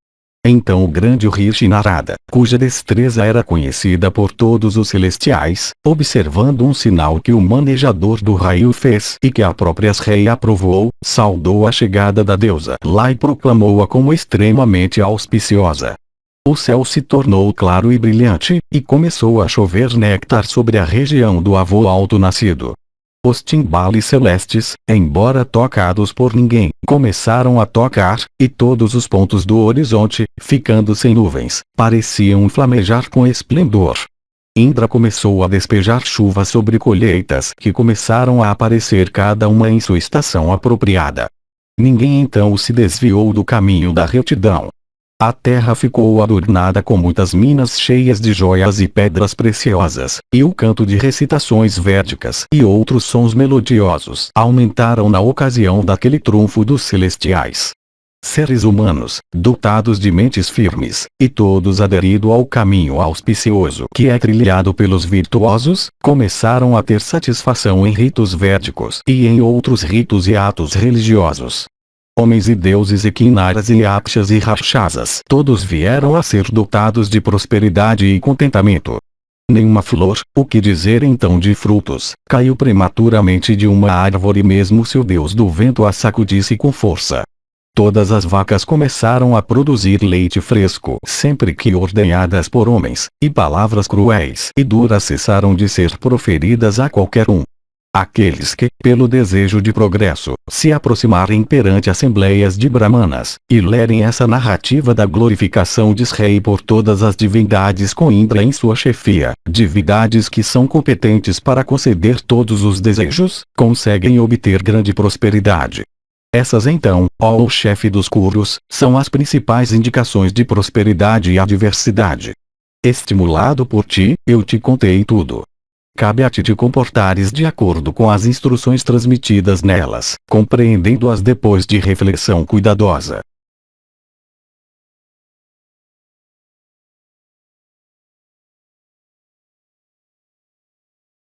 Speaker 1: Então o grande Rishi Narada, cuja destreza era conhecida por todos os celestiais, observando um sinal que o manejador do raio fez e que a própria Srei aprovou, saudou a chegada da deusa lá e proclamou-a como extremamente auspiciosa. O céu se tornou claro e brilhante, e começou a chover néctar sobre a região do avô alto-nascido. Os timbales celestes, embora tocados por ninguém, começaram a tocar, e todos os pontos do horizonte, ficando sem nuvens, pareciam flamejar com esplendor. Indra começou a despejar chuva sobre colheitas que começaram a aparecer cada uma em sua estação apropriada. Ninguém então se desviou do caminho da retidão. A terra ficou adornada com muitas minas cheias de joias e pedras preciosas, e o canto de recitações védicas e outros sons melodiosos aumentaram na ocasião daquele trunfo dos celestiais. Seres humanos, dotados de mentes firmes, e todos aderidos ao caminho auspicioso que é trilhado pelos virtuosos, começaram a ter satisfação em ritos védicos e em outros ritos e atos religiosos. Homens e deuses e quinaras e yakshas e rakshasas todos vieram a ser dotados de prosperidade e contentamento. Nenhuma flor, o que dizer então de frutos, caiu prematuramente de uma árvore mesmo se o deus do vento a sacudisse com força. Todas as vacas começaram a produzir leite fresco sempre que ordenhadas por homens, e palavras cruéis e duras cessaram de ser proferidas a qualquer um. Aqueles que, pelo desejo de progresso, se aproximarem perante assembleias de brahmanas, e lerem essa narrativa da glorificação de Srei por todas as divindades com Indra em sua chefia, divindades que são competentes para conceder todos os desejos, conseguem obter grande prosperidade. Essas então, ó o chefe dos Kurus, são as principais indicações de prosperidade e adversidade. Estimulado por ti, eu te contei tudo. Cabe a ti te comportares de acordo com as instruções transmitidas nelas, compreendendo-as depois de reflexão cuidadosa.